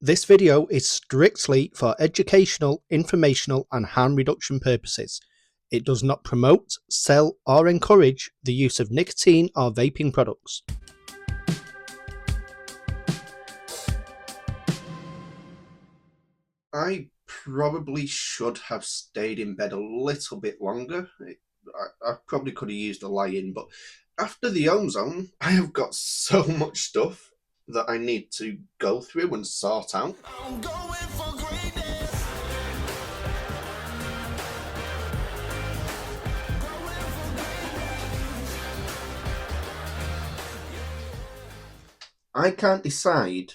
This video is strictly for educational, informational and harm reduction purposes. It does not promote, sell or encourage the use of nicotine or vaping products. I probably should have stayed in bed a little bit longer. I probably could have used a lie-in, but after the Ohm Zone, I have got so much stuff that I need to go through and sort out. I'm going for greatness. I can't decide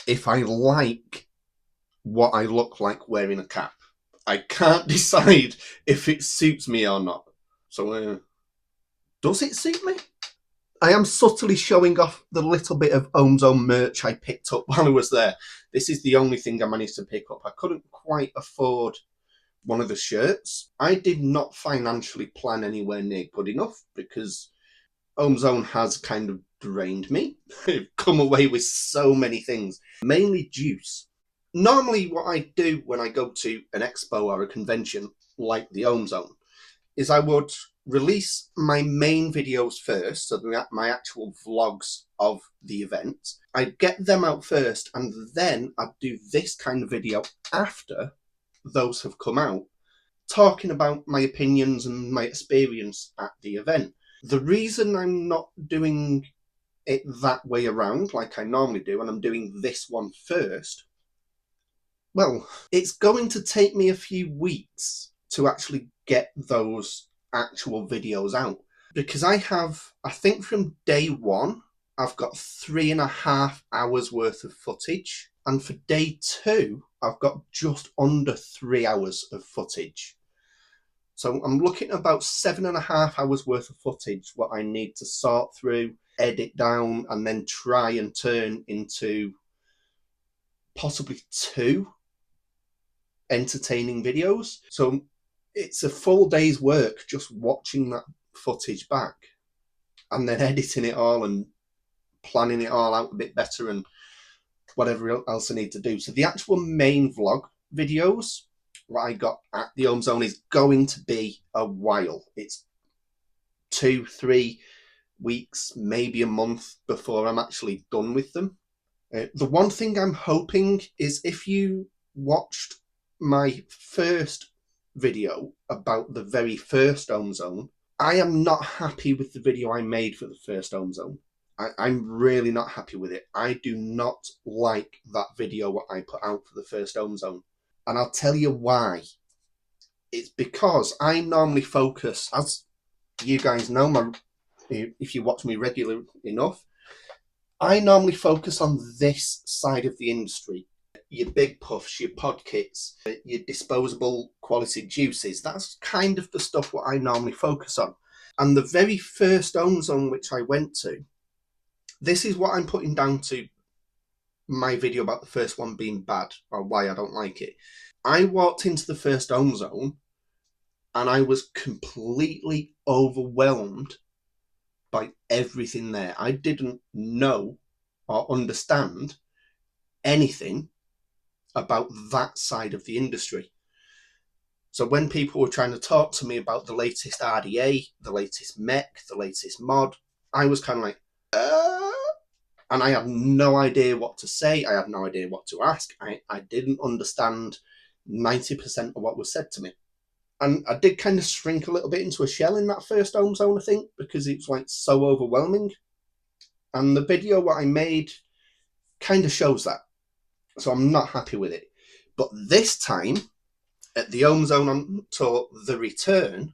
if I like what I look like wearing a cap. I can't decide if it suits me or not. So, does it suit me? I am subtly showing off the little bit of Ohm Zone merch I picked up while I was there. This is the only thing I managed to pick up. I couldn't quite afford one of the shirts. I did not financially plan anywhere near good enough because Ohm Zone has kind of drained me. I've come away with so many things, mainly juice. Normally what I do when I go to an expo or a convention like the Ohm Zone is I would release my main videos first, so my actual vlogs of the event. I'd get them out first and then I'd do this kind of video after those have come out, talking about my opinions and my experience at the event. The reason I'm not doing it that way around like I normally do, and I'm doing this one first, well, it's going to take me a few weeks to actually get those actual videos out, because I think from day one I've got 3.5 hours worth of footage, and for day two I've got just under 3 hours of footage. So I'm looking at about 7.5 hours worth of footage what I need to sort through, edit down and then try and turn into possibly 2 entertaining videos. So it's a full day's work just watching that footage back and then editing it all and planning it all out a bit better and whatever else I need to do. So the actual main vlog videos, what I got at the Ohm Zone, is going to be a while. It's 2-3 weeks, maybe a month before I'm actually done with them. The one thing I'm hoping is if you watched my first video about the very first Ohm Zone, I am not happy with the video I made for the first Ohm Zone. I'm really not happy with it. I do not like that video what I put out for the first Ohm Zone. And I'll tell you why. It's because I normally focus, as you guys know, if you watch me regularly enough, I normally focus on this side of the industry. Your big puffs, your pod kits, your disposable quality juices. That's kind of the stuff what I normally focus on. And the very first Ohm Zone which I went to, this is what I'm putting down to my video about the first one being bad or why I don't like it. I walked into the first Ohm Zone and I was completely overwhelmed by everything there. I didn't know or understand anything about that side of the industry. So when people were trying to talk to me about the latest RDA, the latest mech, the latest mod, I was kind of like, and I had no idea what to say. I had no idea what to ask. I didn't understand 90% of what was said to me. And I did kind of shrink a little bit into a shell in that first Ohm Zone, I think, because it was like so overwhelming. And the video what I made kind of shows that. So I'm not happy with it. But this time, at the Ohm Zone tour, The Return,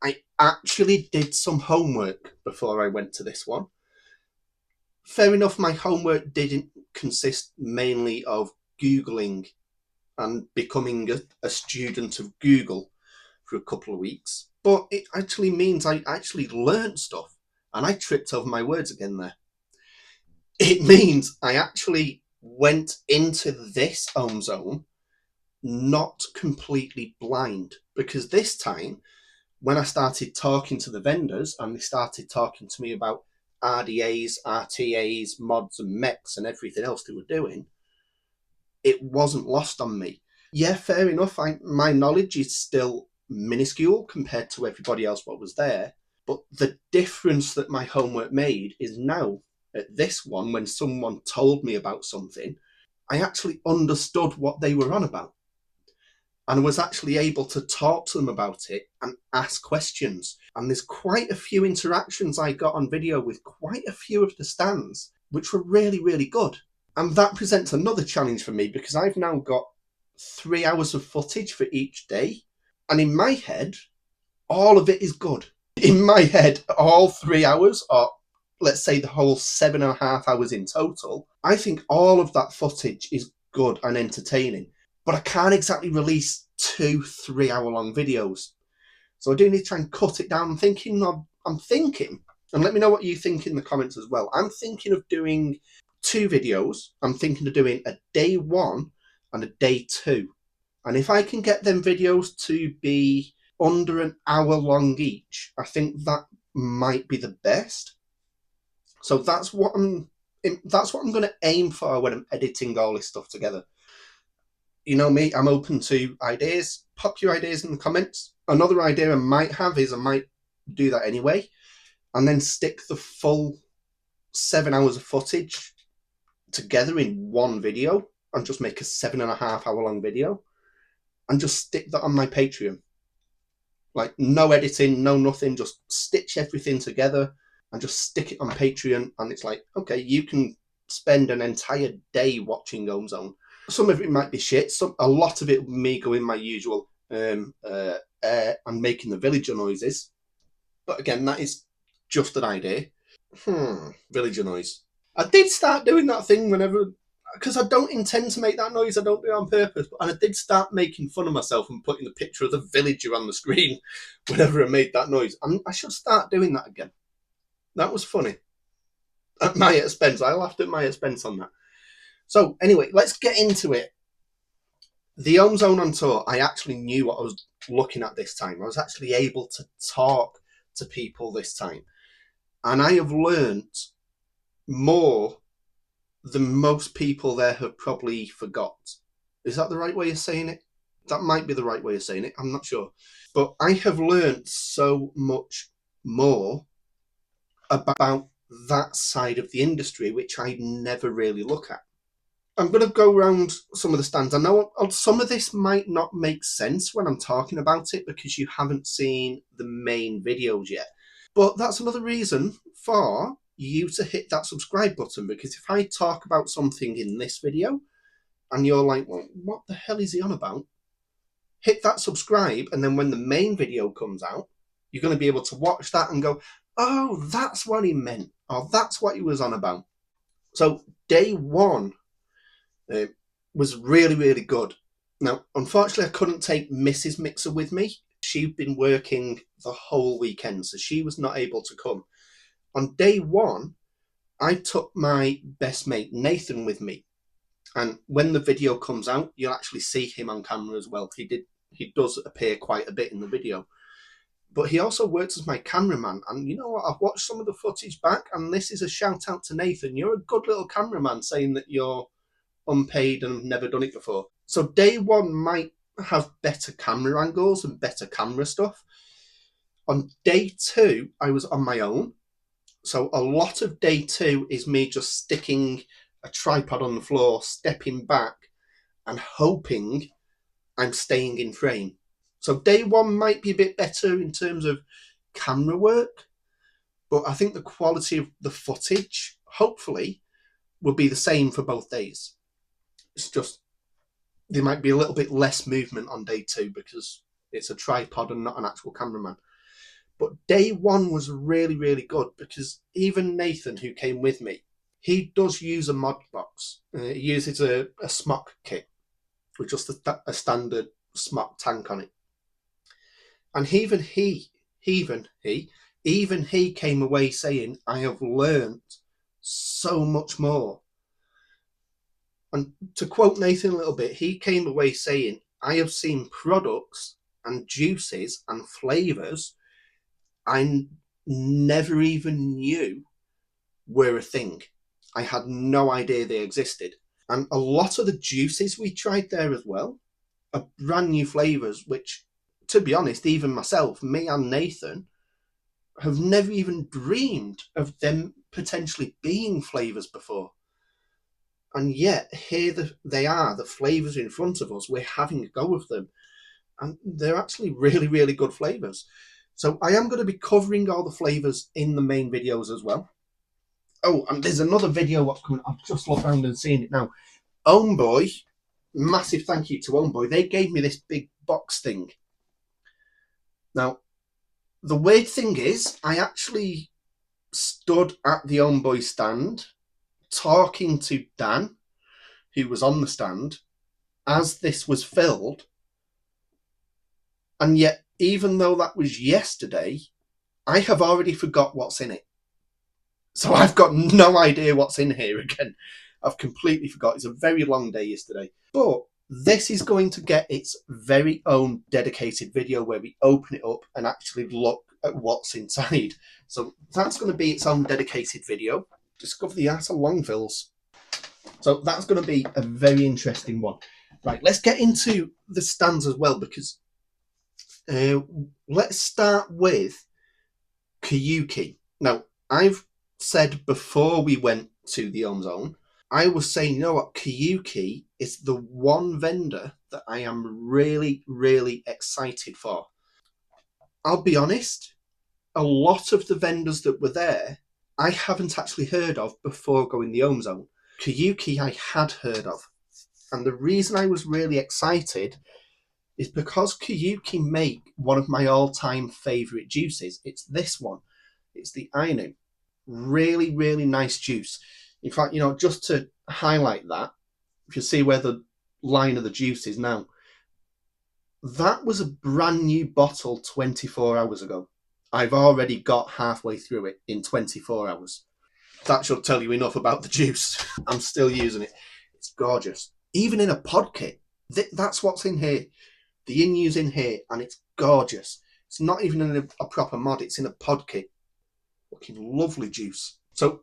I actually did some homework before I went to this one. Fair enough, my homework didn't consist mainly of Googling and becoming a student of Google for a couple of weeks, but it actually means I actually learned stuff, and I tripped over my words again there. It means I actually went into this Ohm Zone not completely blind, because this time when I started talking to the vendors and they started talking to me about RDAs, RTAs, mods and mechs and everything else they were doing, it wasn't lost on me. Yeah, fair enough. My knowledge is still minuscule compared to everybody else what was there. But the difference that my homework made is now at this one, when someone told me about something, I actually understood what they were on about and was actually able to talk to them about it and ask questions. And there's quite a few interactions I got on video with quite a few of the stands, which were really, really good. And that presents another challenge for me because I've now got 3 hours of footage for each day. And in my head, all of it is good. In my head, all 3 hours, or let's say the whole 7.5 hours in total, I think all of that footage is good and entertaining. But I can't exactly release 2 3-hour-long videos. So I do need to try and cut it down. I'm thinking, and let me know what you think in the comments as well. I'm thinking of doing 2 videos. I'm thinking of doing a day 1 and a day 2. And if I can get them videos to be under an hour long each, I think that might be the best. So that's what I'm going to aim for when I'm editing all this stuff together. You know me, I'm open to ideas. Pop your ideas in the comments. Another idea I might have is I might do that anyway, and then stick the full 7 hours of footage together in one video and just make a 7.5 hour long video and just stick that on my Patreon. Like, no editing, no nothing, just stitch everything together and just stick it on Patreon. And it's like, okay, you can spend an entire day watching Home Zone. Some of it might be shit. A lot of it will be me going my usual and making the villager noises. But again, that is just an idea. Villager noise. I did start doing that thing whenever, because I don't intend to make that noise. I don't do it on purpose. And I did start making fun of myself and putting the picture of the villager on the screen whenever I made that noise. And I should start doing that again. That was funny. At my expense. I laughed at my expense on that. So anyway, let's get into it. The Home Zone on tour, I actually knew what I was looking at this time. I was actually able to talk to people this time. And I have learnt more than most people there have probably forgot. Is that the right way of saying it? That might be the right way of saying it. I'm not sure. But I have learnt so much more about that side of the industry, which I never really look at. I'm going to go around some of the stands. I know some of this might not make sense when I'm talking about it because you haven't seen the main videos yet. But that's another reason for you to hit that subscribe button, because if I talk about something in this video and you're like, well, what the hell is he on about? Hit that subscribe, and then when the main video comes out, you're going to be able to watch that and go, oh, that's what he meant, or that's what he was on about. So day 1 was really, really good. Now, unfortunately, I couldn't take Mrs. Mixer with me. She'd been working the whole weekend, so she was not able to come. On day 1, I took my best mate Nathan with me. And when the video comes out, you'll actually see him on camera as well. He does appear quite a bit in the video. But he also works as my cameraman. And you know what? I've watched some of the footage back, and this is a shout out to Nathan. You're a good little cameraman, saying that you're unpaid and have never done it before. So day 1 might have better camera angles and better camera stuff. On day 2, I was on my own. So a lot of day 2 is me just sticking a tripod on the floor, stepping back and hoping I'm staying in frame. So day 1 might be a bit better in terms of camera work, but I think the quality of the footage, hopefully, will be the same for both days. It's just, there might be a little bit less movement on day 2 because it's a tripod and not an actual cameraman. But day 1 was really, really good because even Nathan, who came with me, he does use a mod box. He uses a smock kit with just a standard smock tank on it. And even he came away saying, I have learnt so much more. And to quote Nathan a little bit, he came away saying, I have seen products and juices and flavours I never even knew were a thing. I had no idea they existed. And a lot of the juices we tried there as well are brand new flavours, which, to be honest, even myself, me and Nathan, have never even dreamed of them potentially being flavours before. And yet, here they are, the flavours in front of us, we're having a go with them. And they're actually really, really good flavours. So I am going to be covering all the flavours in the main videos as well. Oh, and there's another video what's coming. I've just looked around and seen it now. Homeboy, massive thank you to Homeboy. They gave me this big box thing. Now, the weird thing is, I actually stood at the Homeboy stand talking to Dan, who was on the stand, as this was filled. And yet, even though that was yesterday, I have already forgot what's in it. So I've got no idea what's in here again. I've completely forgot. It's a very long day yesterday. But this is going to get its very own dedicated video where we open it up and actually look at what's inside. So that's going to be its own dedicated video. Discover the art of long fills. So that's going to be a very interesting one. Right, let's get into the stands as well, because let's start with Kiyuki. Now, I've said before we went to the Home Zone, I was saying, you know what, Kiyuki is the one vendor that I am really, really excited for. I'll be honest, a lot of the vendors that were there, I haven't actually heard of before going the Home Zone. Kiyuki I had heard of. And the reason I was really excited is because Kiyuki make one of my all-time favourite juices. It's this one. It's the Ainu. Really, really nice juice. In fact, you know, just to highlight that, if you see where the line of the juice is now, that was a brand new bottle 24 hours ago. I've already got halfway through it in 24 hours. That should tell you enough about the juice. I'm still using it. It's gorgeous. Even in a pod kit. That's what's in here. The Inu's in here, and it's gorgeous. It's not even in a proper mod. It's in a pod kit. Looking lovely juice. So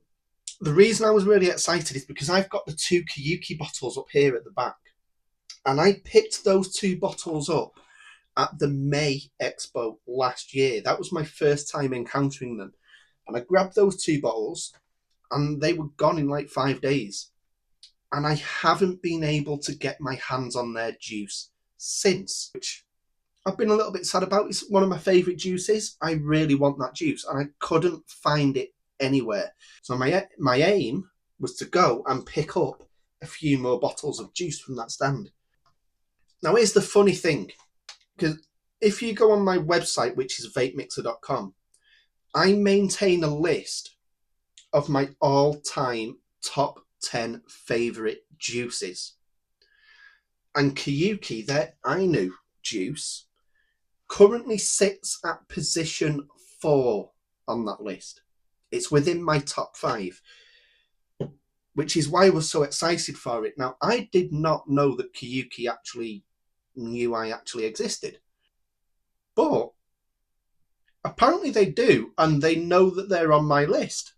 the reason I was really excited is because I've got the two Kiyuki bottles up here at the back. And I picked those two bottles up at the May Expo last year. That was my first time encountering them. And I grabbed those two bottles, and they were gone in like 5 days. And I haven't been able to get my hands on their juice since, which I've been a little bit sad about. It's one of my favourite juices. I really want that juice, and I couldn't find it anywhere. So my aim was to go and pick up a few more bottles of juice from that stand. Now, here's the funny thing, because if you go on my website, which is VAPEMIXR.com, I maintain a list of my all-time top 10 favourite juices. And Kiyuki, their Ainu juice, currently sits at position 4 on that list. It's within my top 5, which is why I was so excited for it. Now, I did not know that Kiyuki actually knew I actually existed. But apparently they do, and they know that they're on my list,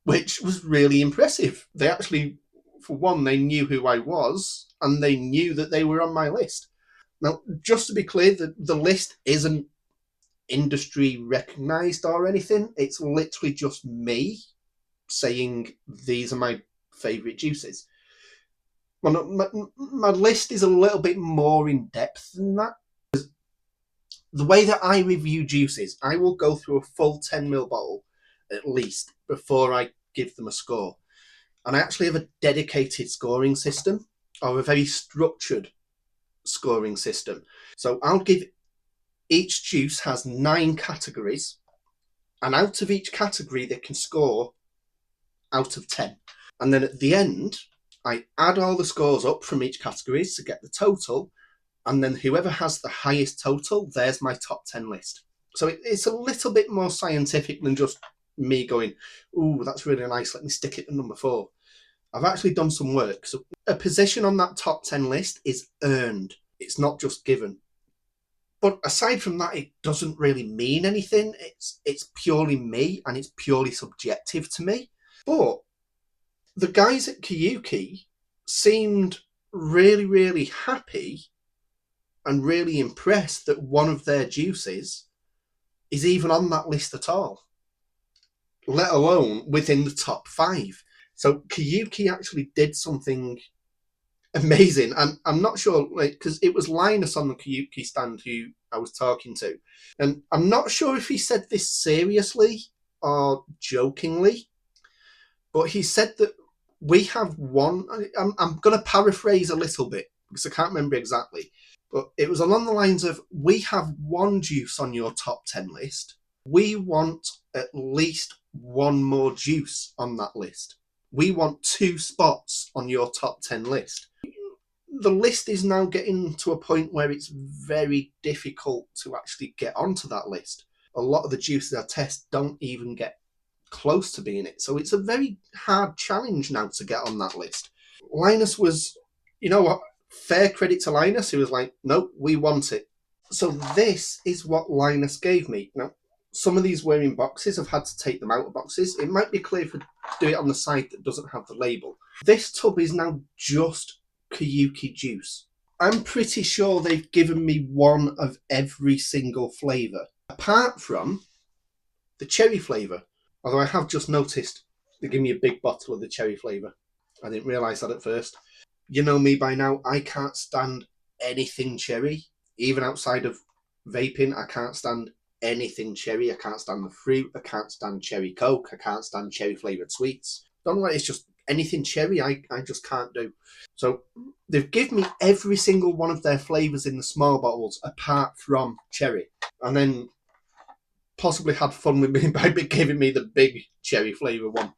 which was really impressive. They actually, for one, they knew who I was, and they knew that they were on my list. Now, just to be clear, the list isn't industry recognised or anything. It's literally just me saying these are my favourite juices. My list is a little bit more in depth than that. The way that I review juices, I will go through a full 10ml bottle at least before I give them a score. And I actually have a dedicated scoring system, or a very structured scoring system. So I'll give, each juice has 9 categories, and out of each category they can score out of 10. And then at the end, I add all the scores up from each category to get the total, and then whoever has the highest total, there's my top 10 list. So it's a little bit more scientific than just me going, ooh, that's really nice, let me stick it at number 4. I've actually done some work. So a position on that top 10 list is earned. It's not just given. But aside from that, it doesn't really mean anything. It's purely me, and it's purely subjective to me. But the guys at Kiyuki seemed really, really happy and really impressed that one of their juices is even on that list at all, let alone within the top 5. So Kiyuki actually did something amazing, and I'm not sure, because it was Linus on the Kiyuki stand who I was talking to, and I'm not sure if he said this seriously or jokingly, but he said that we have one. I'm going to paraphrase a little bit because I can't remember exactly, but it was along the lines of, we have one juice on your top 10 list. We want at least one more juice on that list. We want 2 spots on your top 10 list. The list is now getting to a point where it's very difficult to actually get onto that list. A lot of the juices I test don't even get close to being it. So it's a very hard challenge now to get on that list. Linus was, you know what, fair credit to Linus, who was like, nope, we want it. So this is what Linus gave me. Now, some of these were in boxes. I've had to take them out of boxes. It might be clear if I do it on the side that doesn't have the label. This tub is now just Kiyuki juice. I'm pretty sure they've given me one of every single flavour, apart from the cherry flavour. Although I have just noticed they give me a big bottle of the cherry flavour. I didn't realise that at first. You know me by now, I can't stand anything cherry. Even outside of vaping, I can't stand anything cherry. I can't stand the fruit. I can't stand cherry Coke. I can't stand cherry flavoured sweets. Don't know why, it's just anything cherry I just can't do. So they've given me every single one of their flavours in the small bottles apart from cherry. And then possibly had fun with me by giving me the big cherry flavour one.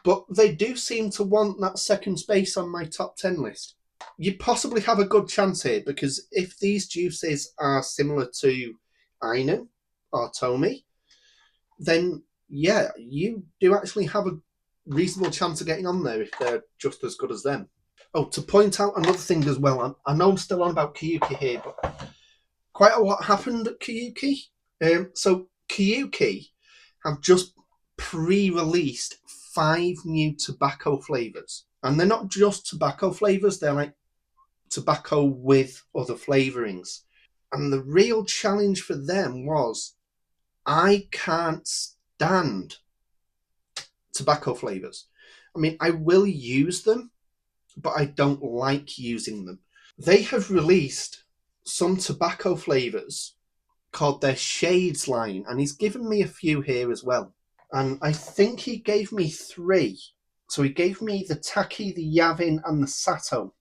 But they do seem to want that second space on my top 10 list. You possibly have a good chance here, because if these juices are similar to Ainu or Tomi, then yeah, you do actually have a reasonable chance of getting on there if they're just as good as them. Oh, to point out another thing as well, I know I'm still on about Kiyuki here, but quite a lot happened at Kiyuki. So Kiyuki have just pre-released 5 new tobacco flavours. And they're not just tobacco flavours, they're like tobacco with other flavourings. And the real challenge for them was, I can't stand tobacco flavours. I mean, I will use them, but I don't like using them. They have released some tobacco flavours called their Shades line, and he's given me a few here as well. And I think he gave me 3. So he gave me the Taki, the Yavin, and the Sato.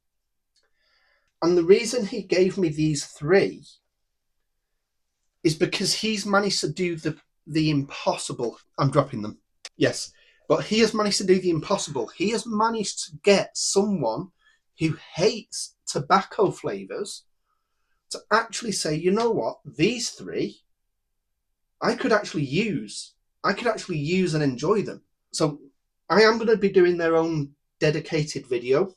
And the reason he gave me these 3 is because he's managed to do the impossible. I'm dropping them. Yes. But he has managed to do the impossible. He has managed to get someone who hates tobacco flavours to actually say, you know what, these 3, I could actually use and enjoy them. So I am going to be doing their own dedicated video.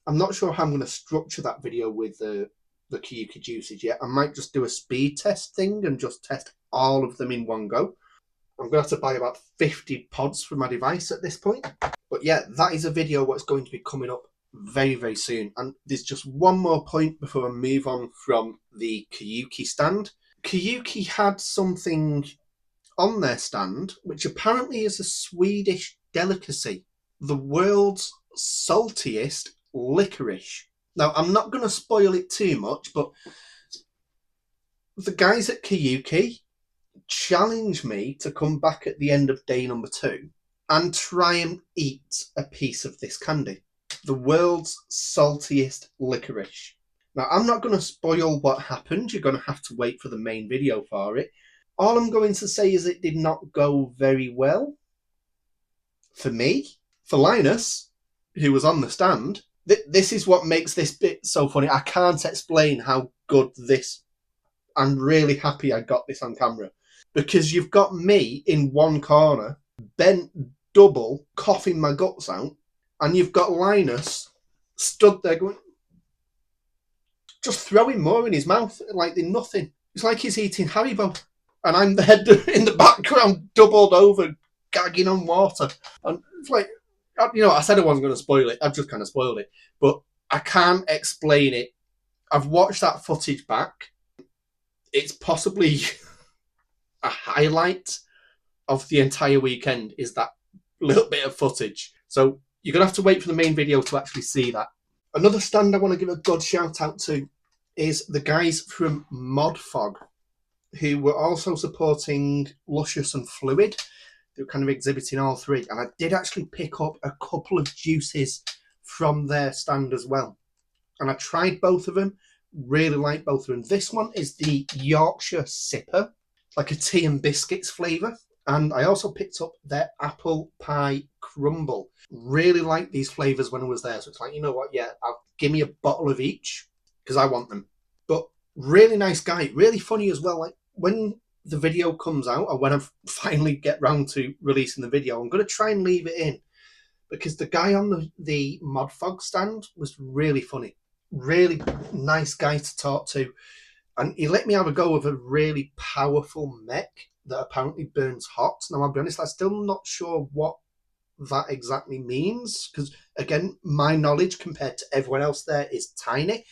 I'm not sure how I'm going to structure that video with the Kiyuki juices yet. I might just do a speed test thing and just test all of them in one go. I'm going to have to buy about 50 pods for my device at this point. But yeah, that is a video what's going to be coming up very, very soon. And there's just one more point before I move on from the Kiyuki stand. Kiyuki had something on their stand, which apparently is a Swedish delicacy. The world's saltiest licorice. Now, I'm not going to spoil it too much, but the guys at Kiyuki challenged me to come back at the end of day number 2 and try and eat a piece of this candy. The world's saltiest licorice. Now, I'm not going to spoil what happened. You're going to have to wait for the main video for it. All I'm going to say is it did not go very well. For me, for Linus, who was on the stand, this is what makes this bit so funny. I can't explain how good this... I'm really happy I got this on camera. Because you've got me in one corner, bent double, coughing my guts out, and you've got Linus stood there going, just throwing more in his mouth like they're nothing. It's like he's eating Haribo. And I'm there in the background, doubled over, gagging on water. And it's like, you know, I said I wasn't going to spoil it. I've just kind of spoiled it. But I can't explain it. I've watched that footage back. It's possibly a highlight of the entire weekend, is that little bit of footage. So you're going to have to wait for the main video to actually see that. Another stand I want to give a good shout out to is the guys from Modfog, who were also supporting Luscious and Fluid. They were kind of exhibiting all three. And I did actually pick up a couple of juices from their stand as well. And I tried both of them. Really like both of them. This one is the Yorkshire Sipper, like a tea and biscuits flavour. And I also picked up their apple pie crumble. Really like these flavours when I was there. So it's like, you know what, yeah, give me a bottle of each because I want them. But really nice guy, really funny as well. Like when the video comes out, or when I finally get round to releasing the video, I'm going to try and leave it in because the guy on the Modfog stand was really funny. Really nice guy to talk to. And he let me have a go of a really powerful mech that apparently burns hot. Now, I'll be honest, I'm still not sure what that exactly means. Because, again, my knowledge compared to everyone else there is tiny.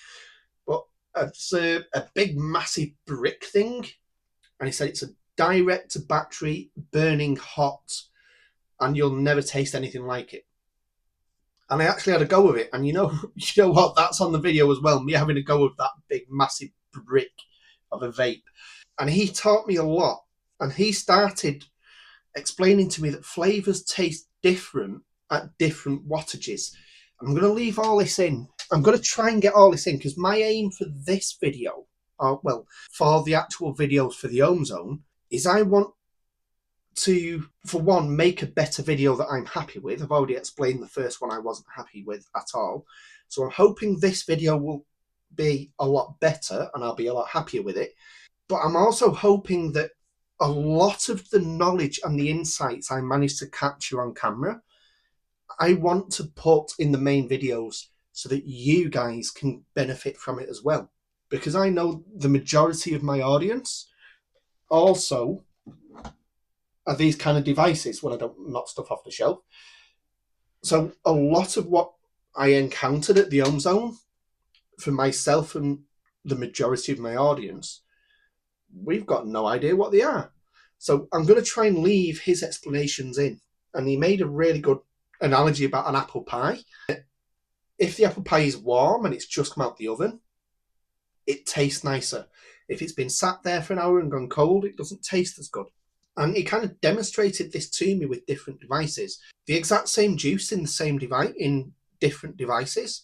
But it's a big, massive brick thing. And he said it's a direct battery burning hot. And you'll never taste anything like it. And I actually had a go of it. And you know what? That's on the video as well. Me having a go of that big, massive brick of a vape. And he taught me a lot. And he started explaining to me that flavours taste different at different wattages. I'm going to leave all this in. I'm going to try and get all this in because my aim for this video, for the actual videos for the Ohm Zone, is I want to, for one, make a better video that I'm happy with. I've already explained the first one I wasn't happy with at all. So I'm hoping this video will be a lot better and I'll be a lot happier with it. But I'm also hoping that a lot of the knowledge and the insights I managed to capture on camera, I want to put in the main videos so that you guys can benefit from it as well. Because I know the majority of my audience also are these kind of devices when I don't knock stuff off the shelf. So a lot of what I encountered at the Ohm Zone for myself and the majority of my audience, we've got no idea what they are. So I'm going to try and leave his explanations in. And he made a really good analogy about an apple pie. If the apple pie is warm and it's just come out the oven, it tastes nicer. If it's been sat there for an hour and gone cold, it doesn't taste as good. And he kind of demonstrated this to me with different devices. The exact same juice in the same device, in different devices,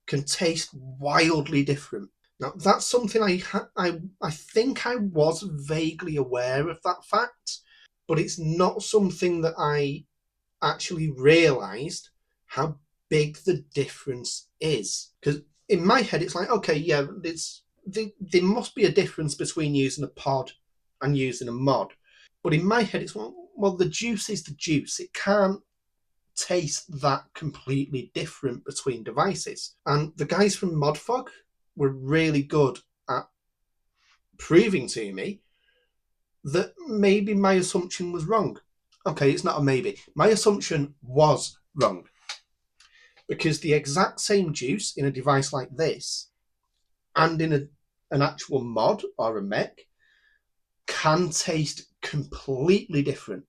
can taste wildly different. Now, that's something I think I was vaguely aware of that fact, but it's not something that I actually realised how big the difference is. Because in my head, it's like, okay, yeah, there must be a difference between using a pod and using a mod. But in my head, it's, well, the juice is the juice. It can't taste that completely different between devices. And the guys from Modfog were really good at proving to me that maybe my assumption was wrong. Okay, it's not a maybe. My assumption was wrong. Because the exact same juice in a device like this and in an actual mod or a mech can taste completely different.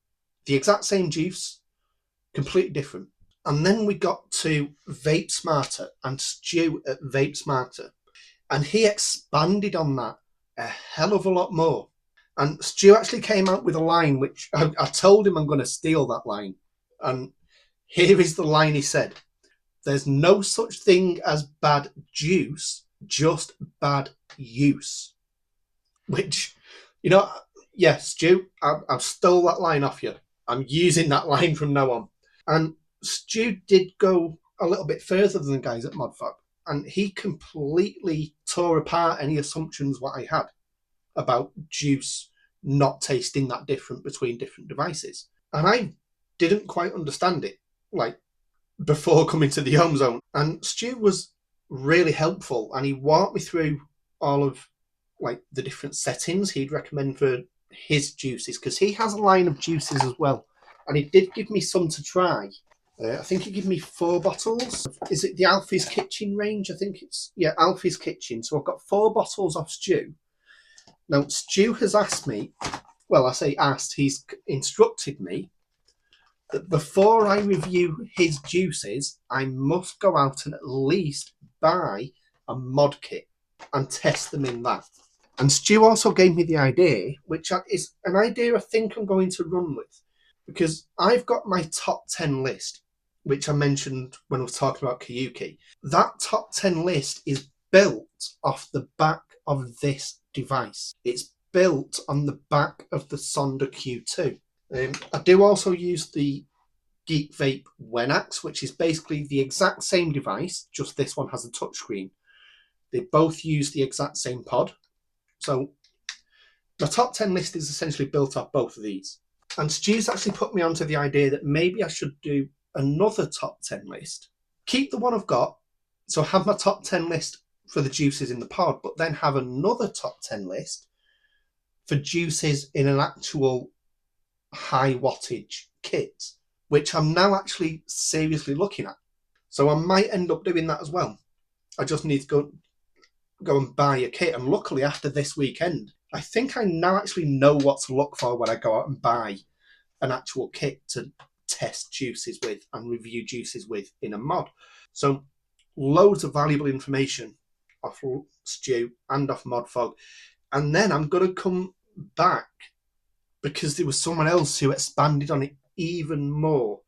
The exact same juice, completely different. And then we got to VAPEMIXR and Stu at VAPEMIXR. And he expanded on that a hell of a lot more. And Stu actually came out with a line which I told him I'm going to steal that line. And here is the line he said. There's no such thing as bad juice, just bad use. Which, you know, yes, Stu, I've stole that line off you. I'm using that line from now on. And Stu did go a little bit further than the guys at Modfog. And he completely tore apart any assumptions what I had about juice not tasting that different between different devices. And I didn't quite understand it, like, before coming to the Ohm Zone. And Stu was really helpful, and he walked me through all of, like, the different settings he'd recommend for his juices, because he has a line of juices as well. And he did give me some to try. I think it gave me 4 bottles. Is it the Alfie's Kitchen range? I think it's, yeah, Alfie's Kitchen. So I've got 4 bottles off Stu. Now, Stu has asked me, well, I say asked, he's instructed me that before I review his juices, I must go out and at least buy a mod kit and test them in that. And Stu also gave me the idea, which is an idea I think I'm going to run with, because I've got my top 10 list, which I mentioned when I was talking about Kiyuki. That top 10 list is built off the back of this device. It's built on the back of the Sonda Q2. I do also use the Geek Vape Wenax, which is basically the exact same device, just this one has a touchscreen. They both use the exact same pod. So my top 10 list is essentially built off both of these. And Stu's actually put me onto the idea that maybe I should do another top 10 list. Keep the one I've got, so have my top 10 list for the juices in the pod, but then have another top 10 list for juices in an actual high wattage kit, which I'm now actually seriously looking at. So I might end up doing that as well. I just need to go and buy a kit. And luckily, after this weekend, I think I now actually know what to look for when I go out and buy an actual kit to test juices with and review juices with in a mod. So loads of valuable information off Stu and off ModFog. And then I'm going to come back because there was someone else who expanded on it even more.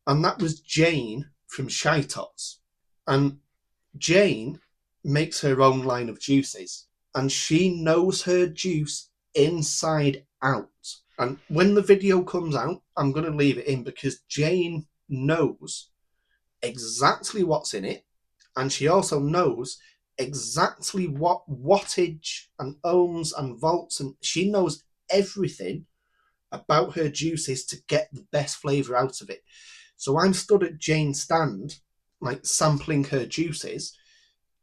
And that was Jane from Shy Tots. And Jane makes her own line of juices. And she knows her juice inside out. And when the video comes out, I'm going to leave it in because Jane knows exactly what's in it. And she also knows exactly what wattage and ohms and volts, and she knows everything about her juices to get the best flavour out of it. So I'm stood at Jane's stand, like sampling her juices,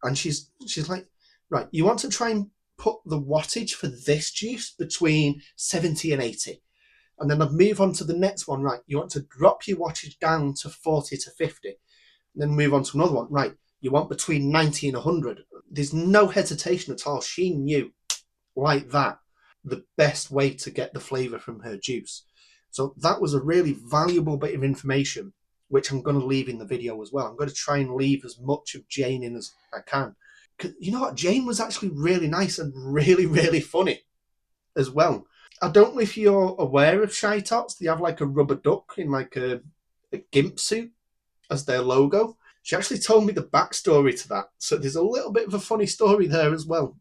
and she's like, right, you want to try and put the wattage for this juice between 70 and 80. And then I'd move on to the next one, right, you want to drop your wattage down to 40 to 50. And then move on to another one, right, you want between 90 and 100. There's no hesitation at all. She knew, like that, the best way to get the flavour from her juice. So that was a really valuable bit of information, which I'm going to leave in the video as well. I'm going to try and leave as much of Jane in as I can. Because you know what? Jane was actually really nice and really, really funny as well. I don't know if you're aware of Shy Tots. They have like a rubber duck in like a gimp suit as their logo. She actually told me the backstory to that. So there's a little bit of a funny story there as well.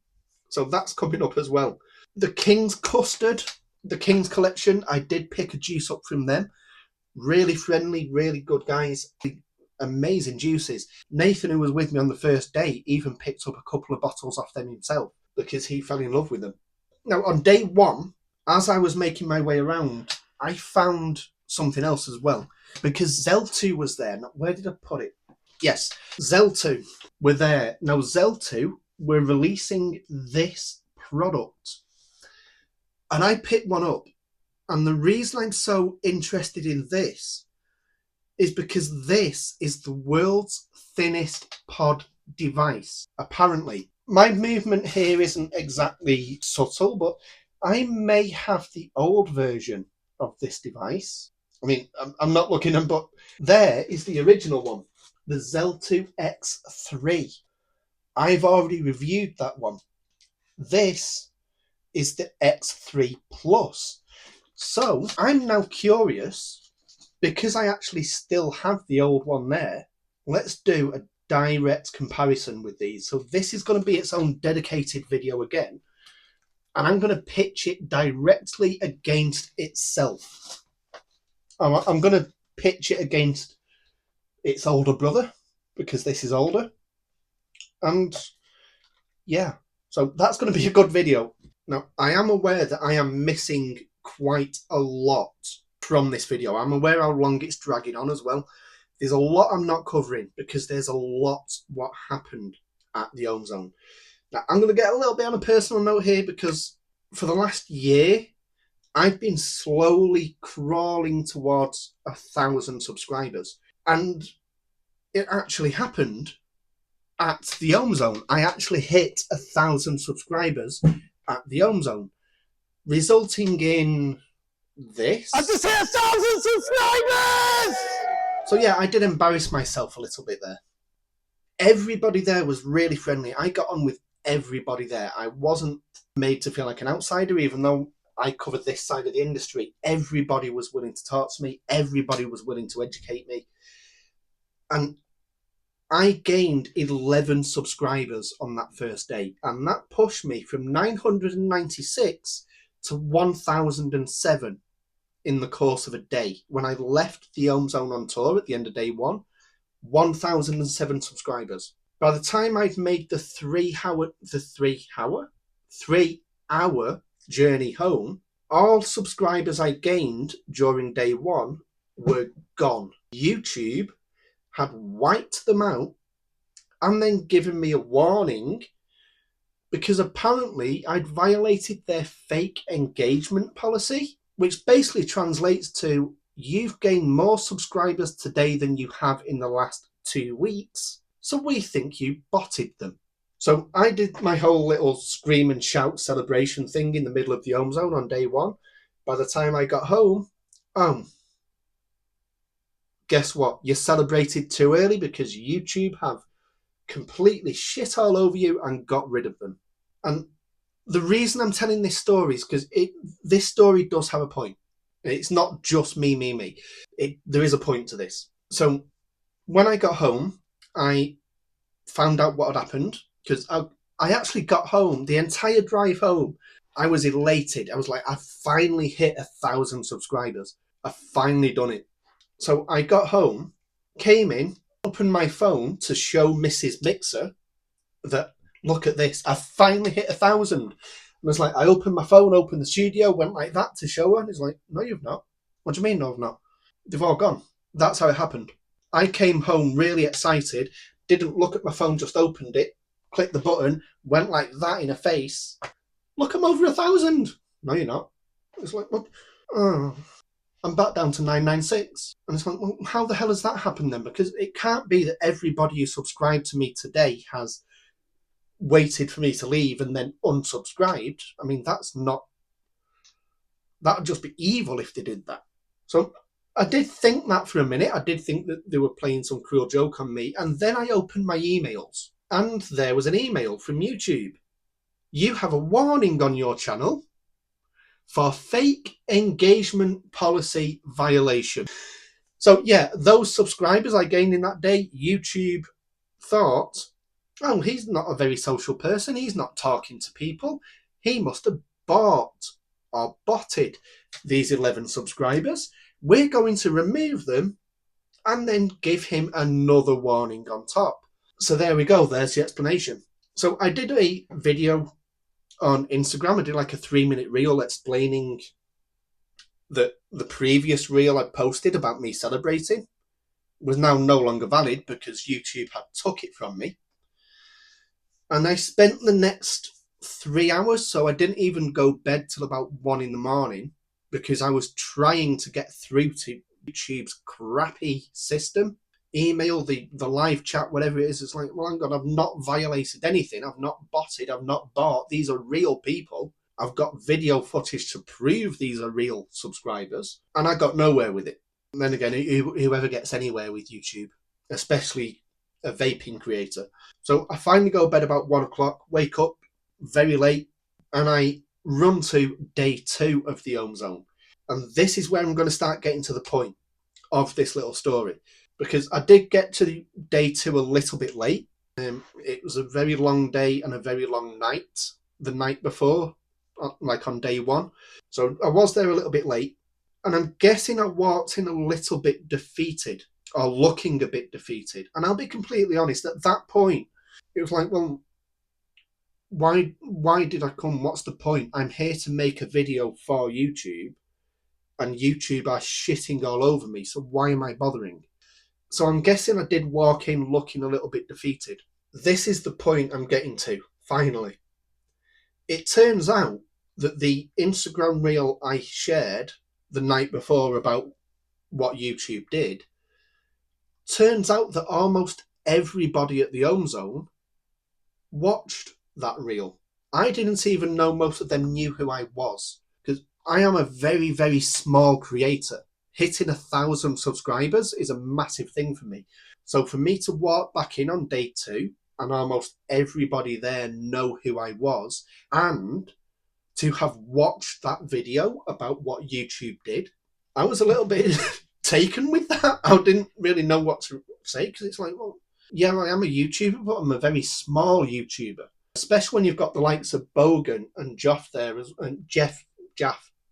So that's coming up as well. The King's Custard, the King's Collection, I did pick a juice up from them. Really friendly, really good guys. Amazing juices. Nathan, who was with me on the first day, even picked up a couple of bottles off them himself because he fell in love with them. Now, on day one, as I was making my way around, I found something else as well. Because Zel2 was there. Now, where did I put it? Yes, Zel2 were there. Now, Zel2 were releasing this product. And I picked one up. And the reason I'm so interested in this is because this is the world's thinnest pod device, apparently. My movement here isn't exactly subtle, but I may have the old version of this device. I mean, I'm not looking at, but there is the original one, the Zel2 X3. I've already reviewed that one. This is the X3 Plus. So I'm now curious, because I actually still have the old one there, let's do a direct comparison with these. So this is going to be its own dedicated video again, and I'm going to pitch it directly against itself. I'm going to pitch it against its older brother, because this is older. And yeah, so that's going to be a good video. Now, I am aware that I am missing quite a lot from this video. I'm aware how long it's dragging on as well. There's a lot I'm not covering because there's a lot what happened at the Ohm Zone. Now, I'm going to get a little bit on a personal note here because for the last year, I've been slowly crawling towards 1,000 subscribers. And it actually happened at the Ohm Zone. I actually hit 1,000 subscribers at the Ohm Zone, resulting in this. I just hit 1,000 subscribers! So yeah, I did embarrass myself a little bit there. Everybody there was really friendly. I got on with everybody there. I wasn't made to feel like an outsider, even though I covered this side of the industry. Everybody was willing to talk to me. Everybody was willing to educate me. And I gained 11 subscribers on that first day. And that pushed me from 996 to 1,007 in the course of a day. When I left the Ohm Zone on tour at the end of day one, 1,007 subscribers. By the time I'd made the 3 hour journey home, all subscribers I gained during day one were gone. YouTube had wiped them out and then given me a warning because apparently I'd violated their fake engagement policy, which basically translates to you've gained more subscribers today than you have in the last 2 weeks, so we think you botted them. So I did my whole little scream and shout celebration thing in the middle of the Ohm Zone on day one. By the time I got home, guess what? You celebrated too early because YouTube have completely shit all over you and got rid of them. And the reason I'm telling this story is because this story does have a point. It's not just me. There is a point to this. So when I got home, I found out what had happened because I actually got home, the entire drive home, I was elated. I was like, I finally hit 1,000 subscribers. I've finally done it. So I got home, came in, opened my phone to show Mrs. Mixer that, look at this, I finally hit 1,000. And I was like, I opened my phone, opened the studio, went like that to show her. And it's like, no, you've not. What do you mean, no, I've not? They've all gone. That's how it happened. I came home really excited, didn't look at my phone, just opened it, clicked the button, went like that in her face. Look, I'm over 1,000. No, you're not. It's like, what? Oh, I'm back down to 996. And it's like, well, how the hell has that happened then? Because it can't be that everybody who subscribed to me today has waited for me to leave and then unsubscribed. I mean, that would just be evil if they did that. So I did think that for a minute. I did think that they were playing some cruel joke on me. And then I opened my emails and there was an email from YouTube. You have a warning on your channel for fake engagement policy violation. So yeah, those subscribers I gained in that day, YouTube thought, oh, he's not a very social person. He's not talking to people. He must have bought or botted these 11 subscribers. We're going to remove them and then give him another warning on top. So there we go. There's the explanation. So I did a video on Instagram. I did like a 3-minute reel explaining that the previous reel I posted about me celebrating was now no longer valid because YouTube had took it from me. And I spent the next 3 hours, so I didn't even go bed till about 1 in the morning because I was trying to get through to YouTube's crappy system. Email, the live chat, whatever it is. It's like, well, hang on, I've not violated anything. I've not botted. I've not bought. These are real people. I've got video footage to prove these are real subscribers. And I got nowhere with it. And then again, whoever gets anywhere with YouTube, especially a vaping creator. So I finally go to bed about 1 o'clock, wake up very late, and I run to day 2 of the Ohm Zone. And this is where I'm going to start getting to the point of this little story. Because I did get to day 2 a little bit late. It was a very long day and a very long night the night before, like on day 1. So I was there a little bit late. And I'm guessing I walked in a little bit defeated, or looking a bit defeated. And I'll be completely honest, at that point, it was like, well, why did I come? What's the point? I'm here to make a video for YouTube, and YouTube are shitting all over me, so why am I bothering? So I'm guessing I did walk in looking a little bit defeated. This is the point I'm getting to, finally. It turns out that the Instagram reel I shared the night before about what YouTube did turns out that almost everybody at the Ohm Zone watched that reel. I didn't even know most of them knew who I was, because I am a very, very small creator. Hitting 1,000 subscribers is a massive thing for me. So for me to walk back in on day 2 and almost everybody there know who I was, and to have watched that video about what YouTube did, I was a little bit taken with that. I didn't really know what to say, because it's like, well, yeah, I am a YouTuber, but I'm a very small YouTuber. Especially when you've got the likes of Bogan and Jeff there, and Jeff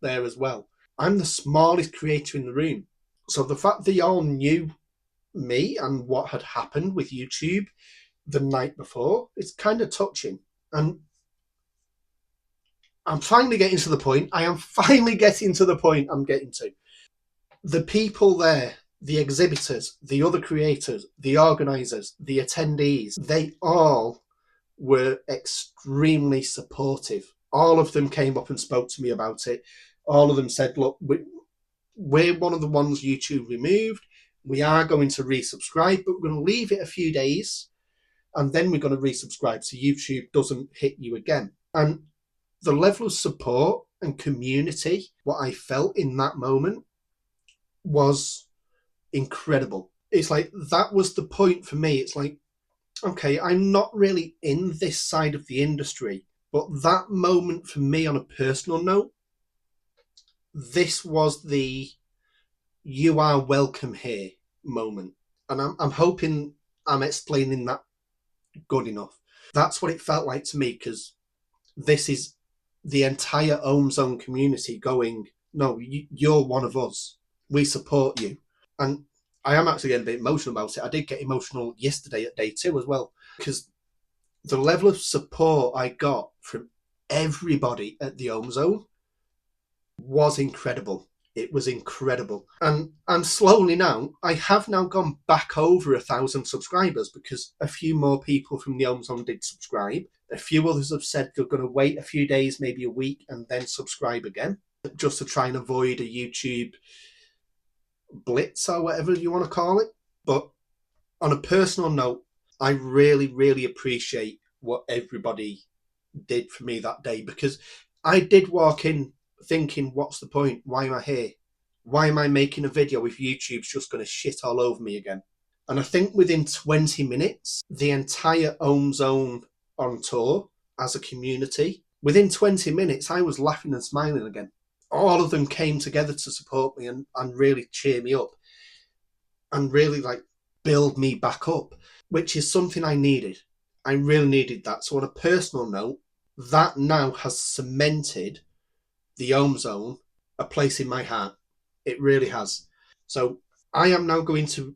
there as well. I'm the smallest creator in the room. So the fact they all knew me and what had happened with YouTube the night before, it's kind of touching. And I'm finally getting to the point. I am finally getting to the point I'm getting to. The people there, the exhibitors, the other creators, the organisers, the attendees, they all were extremely supportive. All of them came up and spoke to me about it. All of them said, look, we're one of the ones YouTube removed. We are going to resubscribe, but we're going to leave it a few days, and then we're going to resubscribe so YouTube doesn't hit you again. And the level of support and community, what I felt in that moment, was incredible. It's like, that was the point for me. It's like, okay, I'm not really in this side of the industry, but that moment for me, on a personal note, this was the "you are welcome here" moment. And I'm hoping I'm explaining that good enough. That's what it felt like to me, because this is the entire Ohm Zone community going, no, you're one of us. We support you. And I am actually getting a bit emotional about it. I did get emotional yesterday at day 2 as well, because the level of support I got from everybody at the Ohm Zone was incredible. It was incredible. And slowly now, I have now gone back over 1,000 subscribers, because a few more people from the Ohm Zone did subscribe. A few others have said they're going to wait a few days, maybe a week, and then subscribe again, just to try and avoid a YouTube blitz or whatever you want to call it. But on a personal note, I really, really appreciate what everybody did for me that day, because I did walk in thinking, what's the point? Why am I here? Why am I making a video if YouTube's just going to shit all over me again? And I think within 20 minutes, the entire Ohm Zone on tour as a community, within 20 minutes, I was laughing and smiling again. All of them came together to support me and really cheer me up and really like build me back up, which is something I needed. I really needed that. So on a personal note, that now has cemented the Ohm Zone a place in my heart. It really has. So I am now going to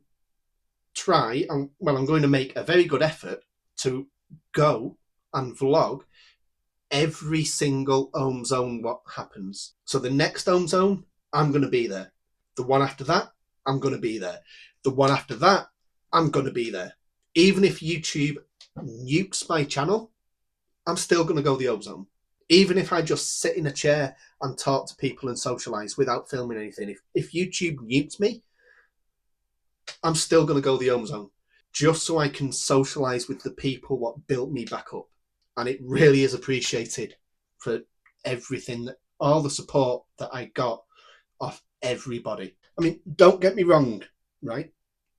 try, and well, I'm going to make a very good effort to go and vlog every single Ohm Zone what happens. So the next Ohm Zone, I'm going to be there. The one after that, I'm going to be there. The one after that, I'm going to be there. Even if YouTube nukes my channel, I'm still going to go the Ohm Zone. Even if I just sit in a chair and talk to people and socialise without filming anything, if YouTube nukes me, I'm still going to go the Ohm Zone, just so I can socialise with the people what built me back up. And it really is appreciated for everything, that all the support that I got off everybody. I mean, don't get me wrong, right?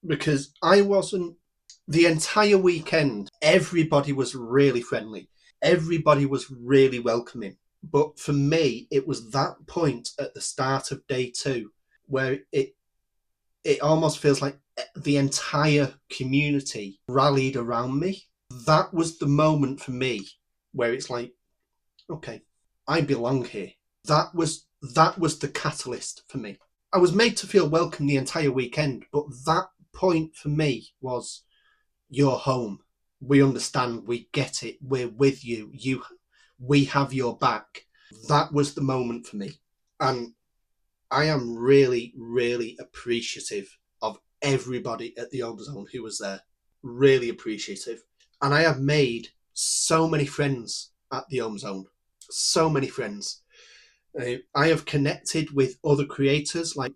Because I wasn't, the entire weekend, everybody was really friendly. Everybody was really welcoming. But for me, it was that point at the start of day 2 where it almost feels like the entire community rallied around me. That was the moment for me where it's like, okay, I belong here. That was the catalyst for me. I was made to feel welcome the entire weekend, but that point for me was, you're home. We understand. We get it. We're with you. We have your back. That was the moment for me. And I am really, really appreciative of everybody at the Ohm Zone who was there. Really appreciative. And I have made so many friends at the Ohm Zone. So many friends. I have connected with other creators. Like,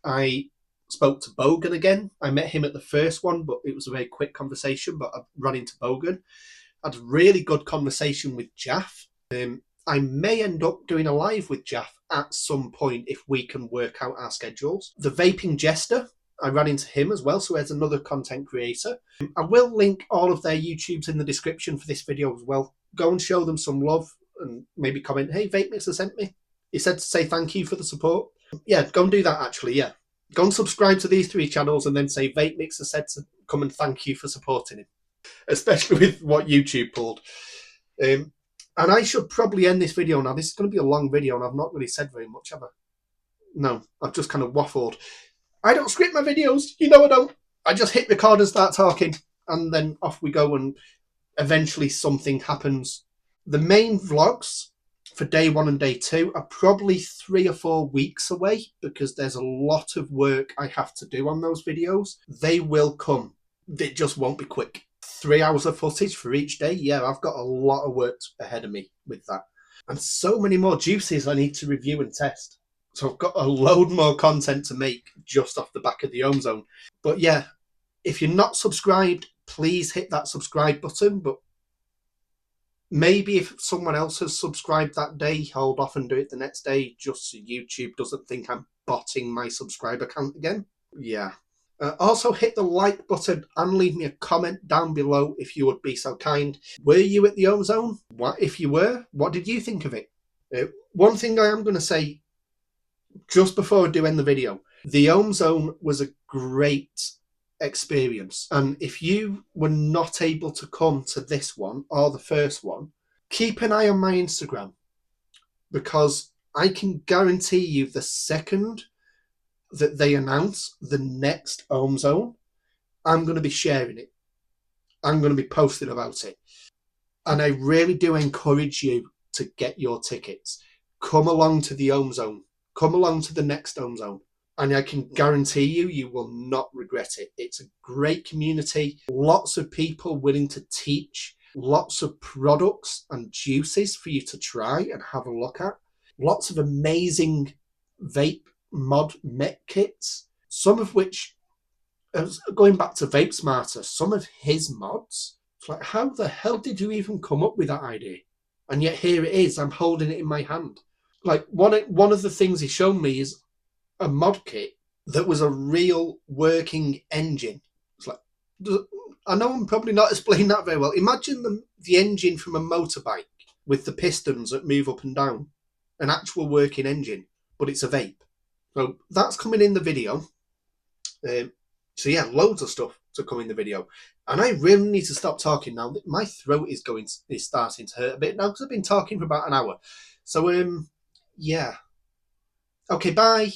I spoke to Bogan again. I met him at the first one, but it was a very quick conversation, but I ran into Bogan. I had a really good conversation with Jaff. I may end up doing a live with Jaff at some point if we can work out our schedules. The Vaping Jester, I ran into him as well, so there's another content creator. I will link all of their YouTubes in the description for this video as well. Go and show them some love and maybe comment, hey, VAPEMIXR sent me. He said to say thank you for the support. Yeah, go and do that actually, yeah. Go and subscribe to these 3 channels and then say VAPEMIXR said to come and thank you for supporting him. Especially with what YouTube pulled. And I should probably end this video now. This is going to be a long video and I've not really said very much, have I? No, I've just kind of waffled. I don't script my videos. You know I don't. I just hit record and start talking. And then off we go and eventually something happens. The main vlogs for day 1 and day 2 are probably 3 or 4 weeks away because there's a lot of work I have to do on those videos. They will come. It just won't be quick. 3 hours of footage for each day. Yeah, I've got a lot of work ahead of me with that. And so many more juices I need to review and test. So I've got a load more content to make just off the back of the Ohm Zone. But yeah, if you're not subscribed, please hit that subscribe button. But maybe if someone else has subscribed that day, hold off and do it the next day just so YouTube doesn't think I'm botting my subscriber count again. Yeah. Also hit the like button and leave me a comment down below if you would be so kind. Were you at the Ohm Zone? What if you were? What did you think of it? One thing I am going to say just before I do end the video, the Ohm Zone was a great experience. And if you were not able to come to this one or the first one, keep an eye on my Instagram because I can guarantee you the second that they announce the next Ohm Zone, I'm going to be sharing it. I'm going to be posting about it. And I really do encourage you to get your tickets. Come along to the Ohm Zone. Come along to the next Ohm Zone. And I can guarantee you, you will not regret it. It's a great community. Lots of people willing to teach. Lots of products and juices for you to try and have a look at. Lots of amazing vape mod met kits, some of which, going back to Vape Smarter, some of his mods, it's like, how the hell did you even come up with that idea? And yet here it is, I'm holding it in my hand. Like one of the things he showed me is a mod kit that was a real working engine. It's like, I know I'm probably not explaining that very well. Imagine the engine from a motorbike with the pistons that move up and down, an actual working engine, but it's a vape. So that's coming in the video. So yeah, loads of stuff to come in the video. And I really need to stop talking now. My throat is starting to hurt a bit now because I've been talking for about an hour. So yeah. Okay, bye.